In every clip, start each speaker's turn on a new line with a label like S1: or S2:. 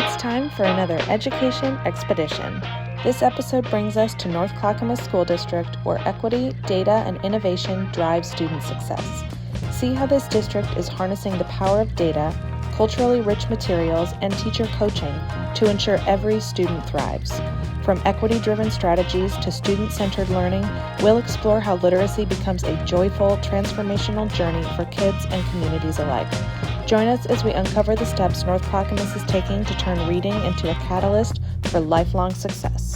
S1: It's time for another Education Expedition. This episode brings us to North Clackamas School District, where equity, data, and innovation drive student success. See how this district is harnessing the power of data, culturally rich materials, and teacher coaching to ensure every student thrives. From equity-driven strategies to student-centered learning, we'll explore how literacy becomes a joyful, transformational journey for kids and communities alike. Join us as we uncover the steps North Clackamas is taking to turn reading into a catalyst for lifelong success.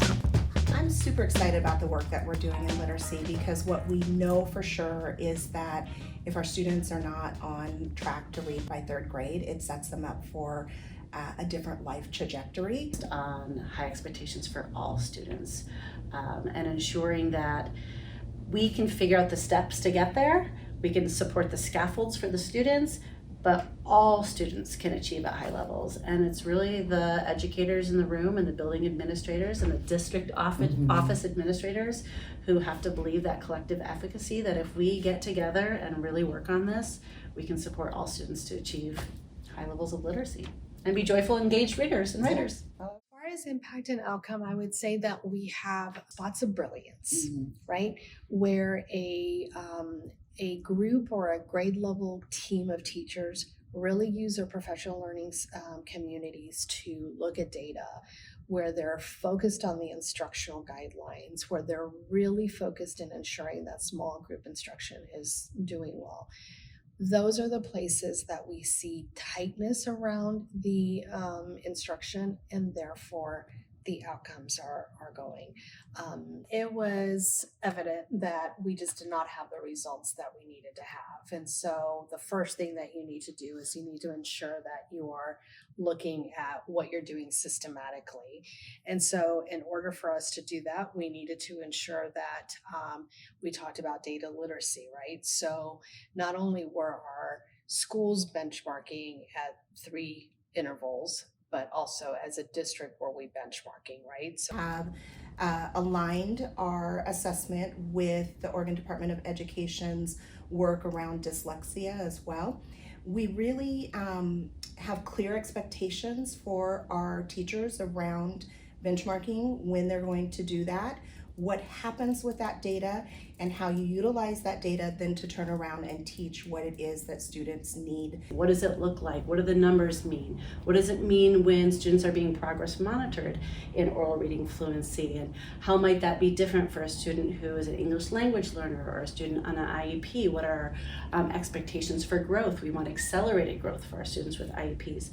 S2: I'm super excited about the work that we're doing in literacy because what we know for sure is that if our students are not on track to read by third grade, it sets them up for a different life trajectory.
S3: On high expectations for all students and ensuring that we can figure out the steps to get there, we can support the scaffolds for the students, but all students can achieve at high levels. And it's really the educators in the room and the building administrators and the district office administrators who have to believe that collective efficacy, that if we get together and really work on this, we can support all students to achieve high levels of literacy and be joyful, engaged readers and writers.
S4: As far as impact and outcome, I would say that we have spots of brilliance, right? Where a group or a grade level team of teachers really use their professional learning communities to look at data, where they're focused on the instructional guidelines, where they're really focused in ensuring that small group instruction is doing well. Those are the places that we see tightness around the instruction, and therefore the outcomes are going. It was evident that we just did not have the results that we needed to have. And so the first thing that you need to do is you need to ensure that you are looking at what you're doing systematically. And so in order for us to do that, we needed to ensure that we talked about data literacy, right? So not only were our schools benchmarking at 3 intervals, but also as a district were we benchmarking, right? So
S2: have aligned our assessment with the Oregon Department of Education's work around dyslexia as well. We really have clear expectations for our teachers around benchmarking, when they're going to do that, what happens with that data, and how you utilize that data then to turn around and teach what it is that students need.
S3: What does it look like? What do the numbers mean? What does it mean when students are being progress monitored in oral reading fluency? And how might that be different for a student who is an English language learner or a student on an IEP? What are our expectations for growth? We want accelerated growth for our students with IEPs.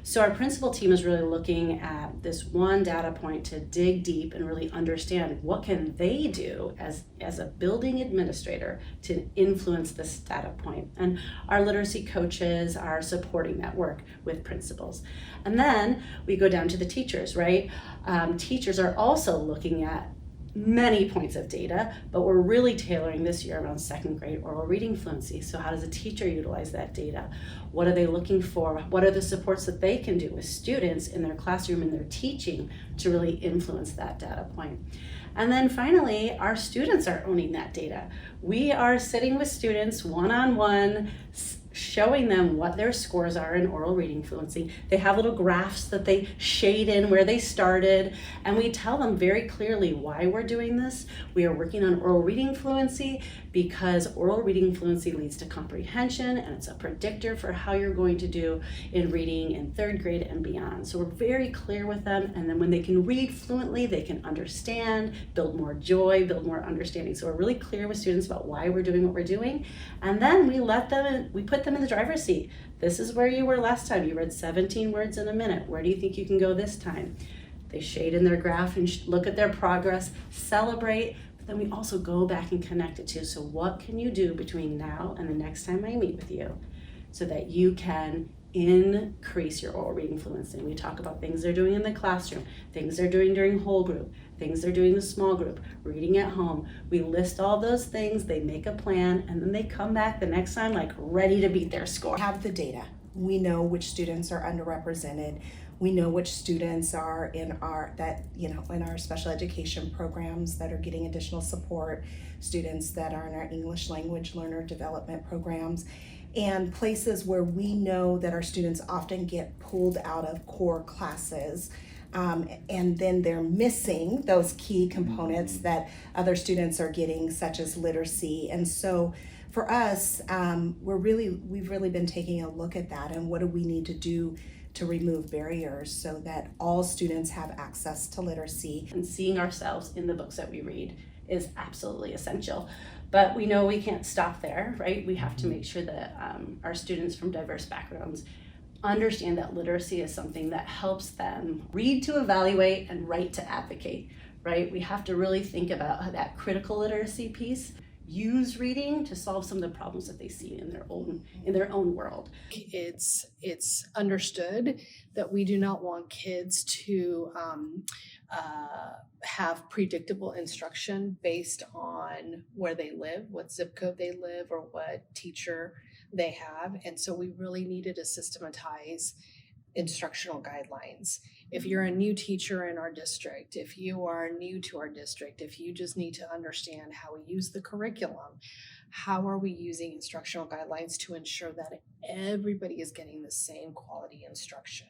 S3: So our principal team is really looking at this one data point to dig deep and really understand what can they do as a building administrator to influence this data point. And our literacy coaches are supporting that work with principals. And then we go down to the teachers, right? Teachers are also looking at many points of data, but we're really tailoring this year around second grade oral reading fluency. So how does a teacher utilize that data? What are they looking for? What are the supports that they can do with students in their classroom and their teaching to really influence that data point? And then finally, our students are owning that data. We are sitting with students one-on-one, showing them what their scores are in oral reading fluency. They have little graphs that they shade in where they started, and we tell them very clearly why we're doing this. We are working on oral reading fluency because oral reading fluency leads to comprehension, and it's a predictor for how you're going to do in reading in third grade and beyond. So we're very clear with them, and then when they can read fluently, they can understand, build more joy, build more understanding. So we're really clear with students about why we're doing what we're doing, and then we put them in the driver's seat. This is where you were last time. You read 17 words in a minute. Where do you think you can go this time? They shade in their graph and look at their progress, celebrate, but then we also go back and connect it to, so what can you do between now and the next time I meet with you so that you can increase your oral reading fluency? We talk about things they're doing in the classroom, things they're doing during whole group, things they're doing in the small group, reading at home. We list all those things, they make a plan, and then they come back the next time like ready to beat their score.
S2: We have the data. We know which students are underrepresented. We know which students are in our special education programs that are getting additional support, students that are in our English language learner development programs. and places where we know that our students often get pulled out of core classes. And then they're missing those key components that other students are getting, such as literacy. And so for us, we've really been taking a look at that and what do we need to do to remove barriers so that all students have access to literacy.
S3: And seeing ourselves in the books that we read is absolutely essential. But we know we can't stop there, right? We have to make sure that our students from diverse backgrounds understand that literacy is something that helps them read to evaluate and write to advocate, right? We have to really think about how that critical literacy piece, use reading to solve some of the problems that they see in their own world.
S4: It's understood that we do not want kids to have predictable instruction based on where they live, what zip code they live, or what teacher they have. And so we really needed to systematize instructional guidelines. If you're a new teacher in our district, if you are new to our district, if you just need to understand how we use the curriculum, how are we using instructional guidelines to ensure that everybody is getting the same quality instruction?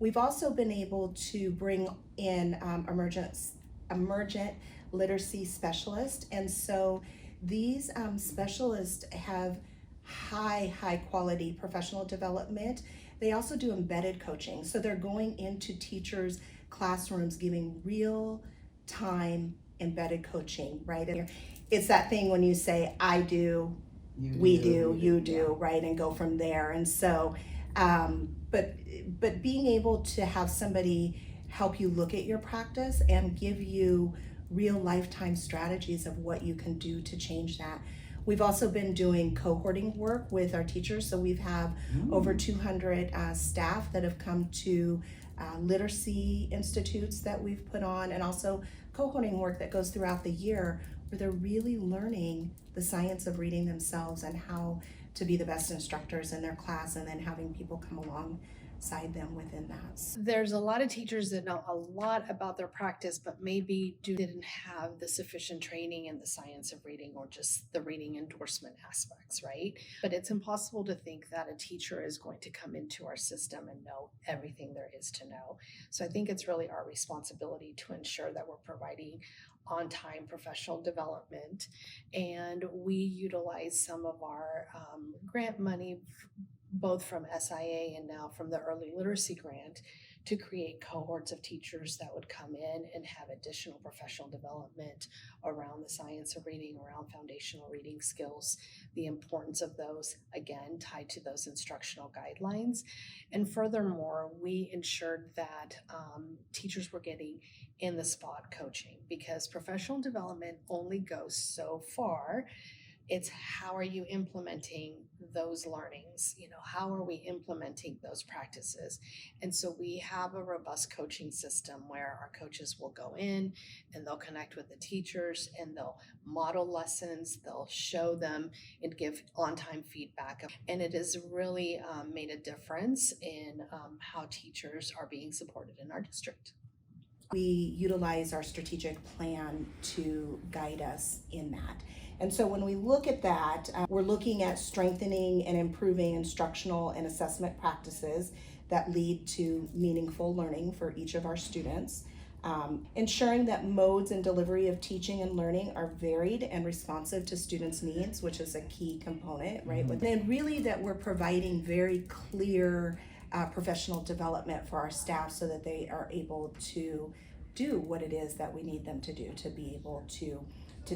S2: We've also been able to bring in emergent literacy specialists, and so these specialists have high quality professional development. They also do embedded coaching, so they're going into teachers' classrooms giving real time embedded coaching, right? It's that thing when you say I do, we do, you do, right, and go from there. And so but being able to have somebody help you look at your practice and give you real lifetime strategies of what you can do to change that. We've also been doing cohorting work with our teachers, so we've have over 200 staff that have come to literacy institutes that we've put on, and also cohorting work that goes throughout the year where they're really learning the science of reading themselves and how to be the best instructors in their class, and then having people come alongside them within that.
S4: There's a lot of teachers that know a lot about their practice, but maybe didn't have the sufficient training in the science of reading or just the reading endorsement aspects, right? But it's impossible to think that a teacher is going to come into our system and know everything there is to know. So I think it's really our responsibility to ensure that we're providing on-time professional development, and we utilize some of our grant money, both from SIA and now from the early literacy grant, to create cohorts of teachers that would come in and have additional professional development around the science of reading, around foundational reading skills, the importance of those, again, tied to those instructional guidelines. And furthermore, we ensured that teachers were getting in the spot coaching, because professional development only goes so far. It's how are you implementing those learnings? How are we implementing those practices? And so we have a robust coaching system where our coaches will go in and they'll connect with the teachers and they'll model lessons, they'll show them and give on-time feedback. And it has really made a difference in how teachers are being supported in our district.
S2: We utilize our strategic plan to guide us in that. And so when we look at that, we're looking at strengthening and improving instructional and assessment practices that lead to meaningful learning for each of our students, ensuring that modes and delivery of teaching and learning are varied and responsive to students' needs, which is a key component, right? But then really that we're providing very clear professional development for our staff so that they are able to do what it is that we need them to do to be able to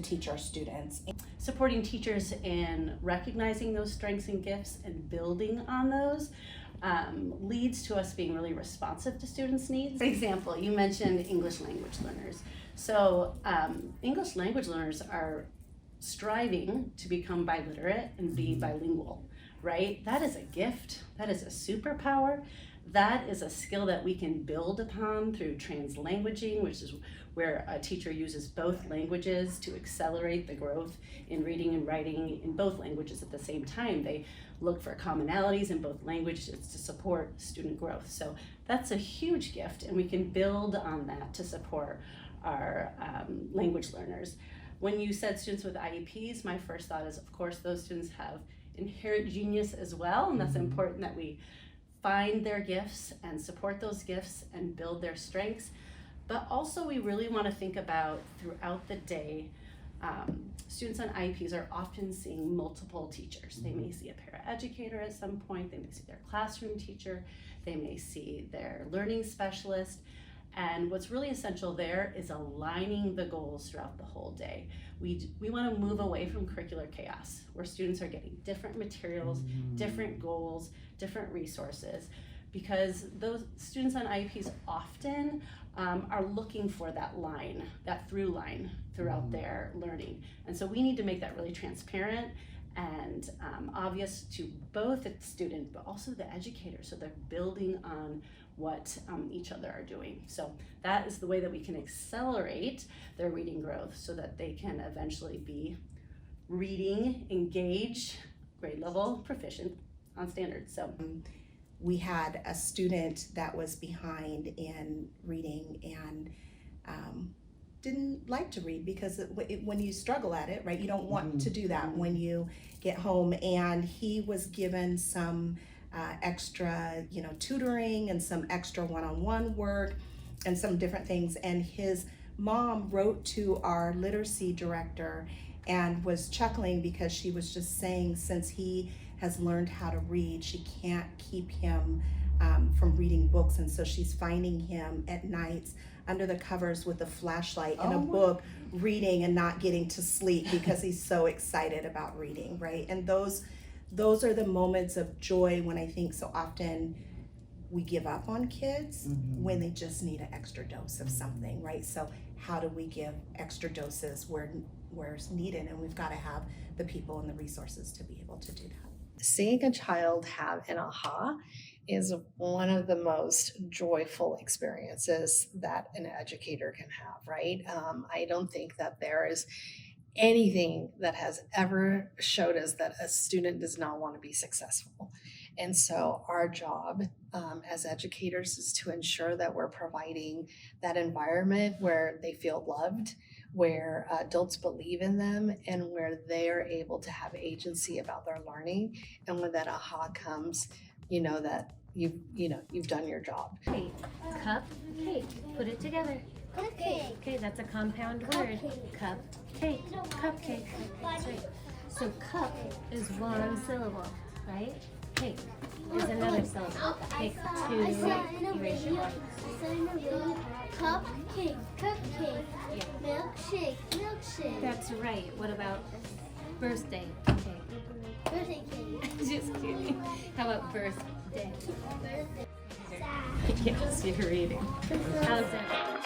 S2: teach our students.
S3: Supporting teachers in recognizing those strengths and gifts and building on those leads to us being really responsive to students' needs. For example, you mentioned English language learners. So English language learners are striving to become biliterate and be bilingual, right? That is a gift. That is a superpower. That is a skill that we can build upon through translanguaging, which is where a teacher uses both languages to accelerate the growth in reading and writing in both languages at the same time. They look for commonalities in both languages to support student growth. So that's a huge gift, and we can build on that to support our language learners. When you said students with IEPs, my first thought is, of course, those students have inherent genius as well, and that's important that we find their gifts and support those gifts and build their strengths. But also we really want to think about throughout the day, students on IEPs are often seeing multiple teachers. They may see a paraeducator at some point, they may see their classroom teacher, they may see their learning specialist. And what's really essential there is aligning the goals throughout the whole day. We want to move away from curricular chaos, where students are getting different materials, different goals, different resources, because those students on IEPs often are looking for that line, that through line throughout their learning. And so we need to make that really transparent and obvious to both the student but also the educator, so they're building on what each other are doing. So that is the way that we can accelerate their reading growth so that they can eventually be reading, engaged, grade level, proficient on standards. So
S2: we had a student that was behind in reading and didn't like to read because when you struggle at it, right, you don't want to do that when you get home. And he was given some extra, tutoring and some extra one-on-one work and some different things. And his mom wrote to our literacy director and was chuckling because she was just saying, since he has learned how to read, she can't keep him from reading books. And so she's finding him at nights under the covers with a flashlight and a book, reading and not getting to sleep because he's so excited about reading, right? And those are the moments of joy when I think so often we give up on kids when they just need an extra dose of something, right? So how do we give extra doses where it's needed? And we've got to have the people and the resources to be able to do that.
S4: Seeing a child have an aha is one of the most joyful experiences that an educator can have, right? I don't think that there is anything that has ever showed us that a student does not want to be successful. And so our job as educators is to ensure that we're providing that environment where they feel loved, where adults believe in them, and where they're able to have agency about their learning. And when that aha comes, you know that you've done your job.
S5: Cake, cup, cake. Put it together.
S6: Cupcake.
S5: Okay, that's a compound word. Cup, cake, cupcake. That's right. So cup is one syllable, right? Cake is another syllable. Take two erasure.
S6: Cupcake, cupcake.
S5: Yeah.
S6: Milkshake, milkshake.
S5: That's right. What about birthday cake?
S6: Birthday cake.
S5: Just kidding. How about birthday?
S6: Birthday.
S5: Yes, you're reading. How's that?